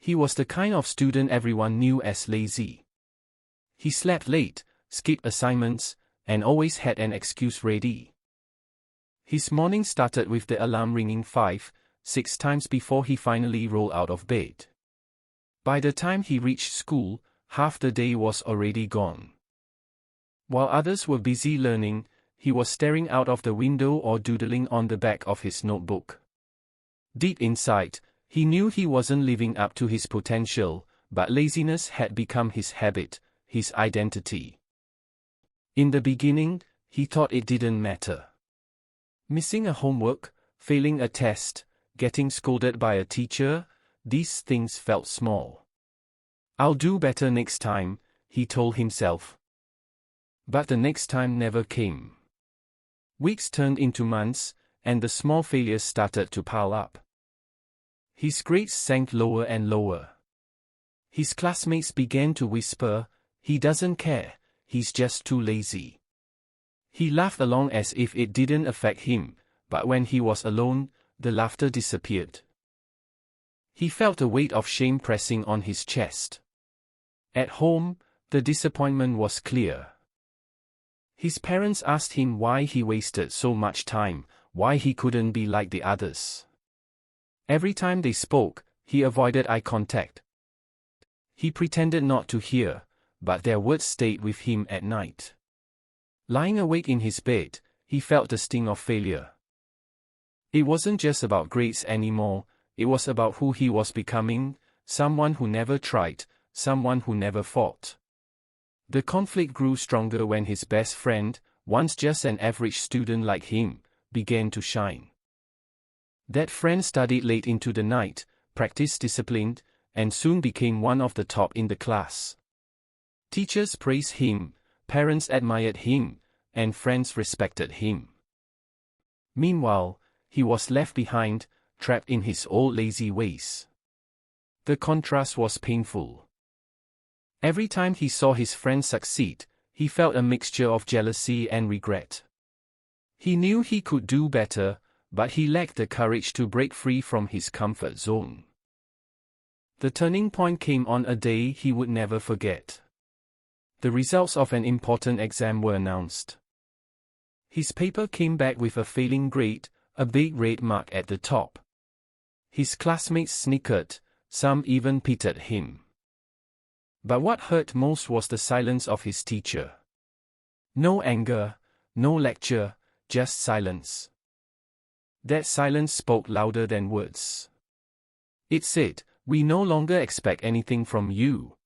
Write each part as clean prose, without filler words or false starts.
He was the kind of student everyone knew as lazy. He slept late, skipped assignments, and always had an excuse ready. His morning started with the alarm ringing 5-6 times before he finally rolled out of bed. By the time he reached school, half the day was already gone. While others were busy learning, he was staring out of the window or doodling on the back of his notebook. Deep inside, he knew he wasn't living up to his potential, but laziness had become his habit, his identity. In the beginning, he thought it didn't matter. Missing a homework, failing a test, getting scolded by a teacher, these things felt small. "I'll do better next time," he told himself. But the next time never came. Weeks turned into months, and the small failures started to pile up. His grades sank lower and lower. His classmates began to whisper, "He doesn't care, he's just too lazy." He laughed along as if it didn't affect him, but when he was alone, the laughter disappeared. He felt a weight of shame pressing on his chest. At home, the disappointment was clear. His parents asked him why he wasted so much time, why he couldn't be like the others. Every time they spoke, he avoided eye contact. He pretended not to hear, but their words stayed with him at night. Lying awake in his bed, he felt the sting of failure. It wasn't just about grades anymore, it was about who he was becoming, someone who never tried, someone who never fought. The conflict grew stronger when his best friend, once just an average student like him, began to shine. That friend studied late into the night, practiced discipline, and soon became one of the top in the class. Teachers praised him, parents admired him, and friends respected him. Meanwhile, he was left behind, trapped in his old lazy ways. The contrast was painful. Every time he saw his friend succeed, he felt a mixture of jealousy and regret. He knew he could do better, but he lacked the courage to break free from his comfort zone. The turning point came on a day he would never forget. The results of an important exam were announced. His paper came back with a failing grade, a big red mark at the top. His classmates snickered, some even pitied him. But what hurt most was the silence of his teacher. No anger, no lecture, just silence. That silence spoke louder than words. It said, "We no longer expect anything from you."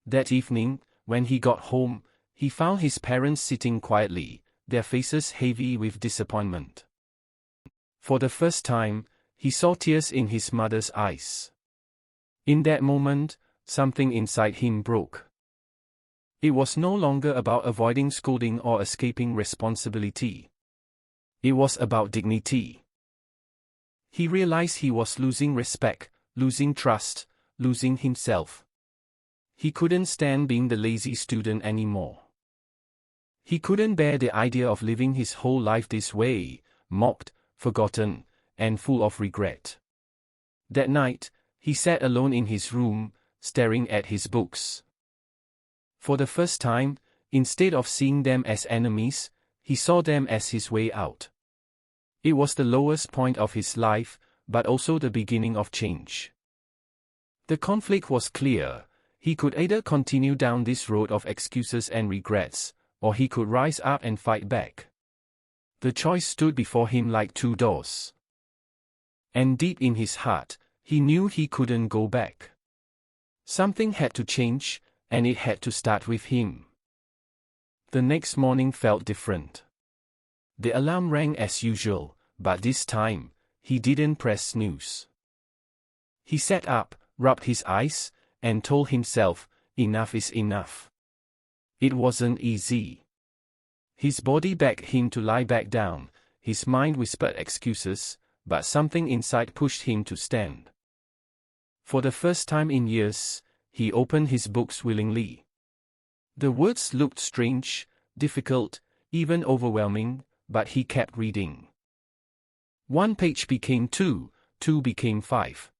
That evening, when he got home, he found his parents sitting quietly, their faces heavy with disappointment. For the first time, he saw tears in his mother's eyes. In that moment, something inside him broke. It was no longer about avoiding scolding or escaping responsibility. It was about dignity. He realized he was losing respect, losing trust, losing himself. He couldn't stand being the lazy student anymore. He couldn't bear the idea of living his whole life this way, mocked, forgotten, and full of regret. That night, he sat alone in his room, staring at his books. For the first time, instead of seeing them as enemies, he saw them as his way out. It was the lowest point of his life, but also the beginning of change. The conflict was clear. He could either continue down this road of excuses and regrets, or he could rise up and fight back. The choice stood before him like two doors. And deep in his heart, he knew he couldn't go back. Something had to change, and it had to start with him. The next morning felt different. The alarm rang as usual, but this time, he didn't press snooze. He sat up, rubbed his eyes, and told himself, enough is enough. It wasn't easy. His body begged him to lie back down, his mind whispered excuses, but something inside pushed him to stand. For the first time in years, he opened his books willingly. The words looked strange, difficult, even overwhelming, but he kept reading. 1 page became 2, 2 became 5.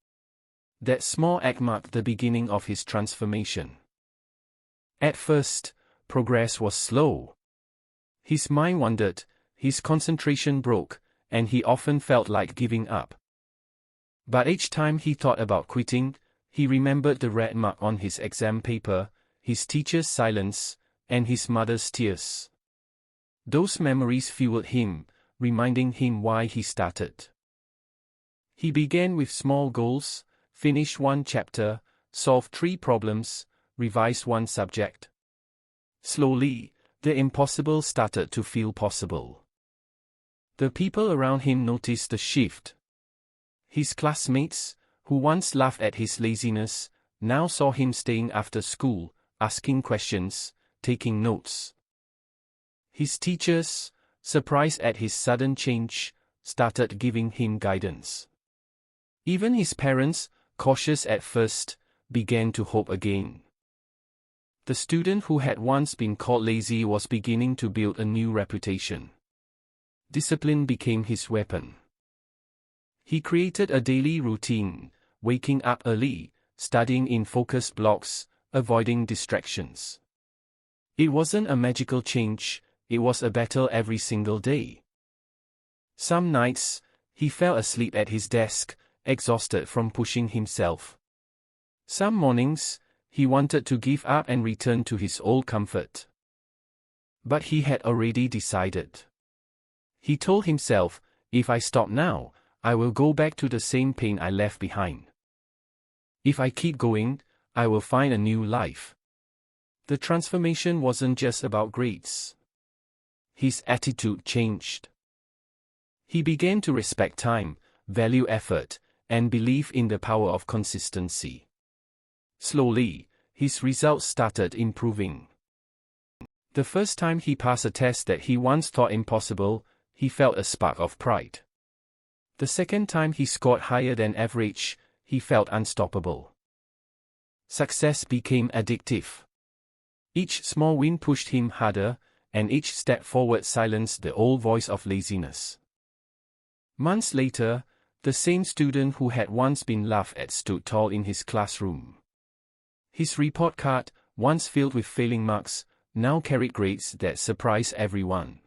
That small act marked the beginning of his transformation. At first, progress was slow. His mind wandered, his concentration broke, and he often felt like giving up. But each time he thought about quitting, he remembered the red mark on his exam paper, his teacher's silence, and his mother's tears. Those memories fueled him, reminding him why he started. He began with small goals: finish one chapter, solve 3 problems, revise one subject. Slowly, the impossible started to feel possible. The people around him noticed the shift. His classmates, who once laughed at his laziness, now saw him staying after school, asking questions, taking notes. His teachers, surprised at his sudden change, started giving him guidance. Even his parents, cautious at first, began to hope again. The student who had once been called lazy was beginning to build a new reputation. Discipline became his weapon. He created a daily routine, waking up early, studying in focused blocks, avoiding distractions. It wasn't a magical change, it was a battle every single day. Some nights, he fell asleep at his desk, exhausted from pushing himself. Some mornings, he wanted to give up and return to his old comfort. But he had already decided. He told himself, if I stop now, I will go back to the same pain I left behind. If I keep going, I will find a new life. The transformation wasn't just about grades. His attitude changed. He began to respect time, value effort, and believe in the power of consistency. Slowly, his results started improving. The first time he passed a test that he once thought impossible, he felt a spark of pride. The second time he scored higher than average, he felt unstoppable. Success became addictive. Each small win pushed him harder, and each step forward silenced the old voice of laziness. Months later, the same student who had once been laughed at stood tall in his classroom. His report card, once filled with failing marks, now carried grades that surprised everyone.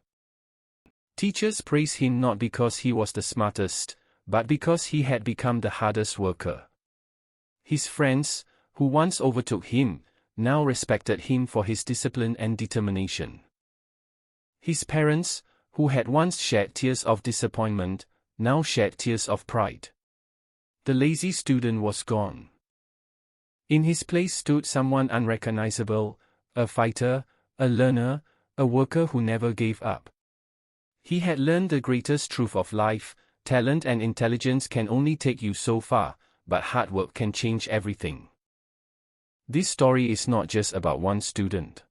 Teachers praised him not because he was the smartest, but because he had become the hardest worker. His friends, who once overtook him, now respected him for his discipline and determination. His parents, who had once shed tears of disappointment, now shed tears of pride. The lazy student was gone. In his place stood someone unrecognizable, a fighter, a learner, a worker who never gave up. He had learned the greatest truth of life: talent and intelligence can only take you so far, but hard work can change everything. This story is not just about one student.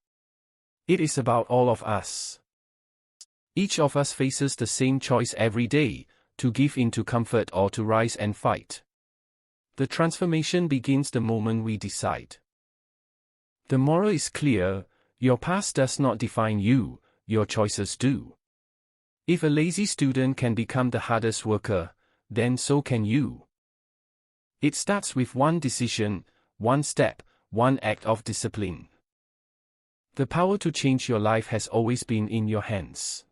It is about all of us. Each of us faces the same choice every day: to give in to comfort or to rise and fight. The transformation begins the moment we decide. The moral is clear: your past does not define you, your choices do. If a lazy student can become the hardest worker, then so can you. It starts with one decision, one step, one act of discipline. The power to change your life has always been in your hands.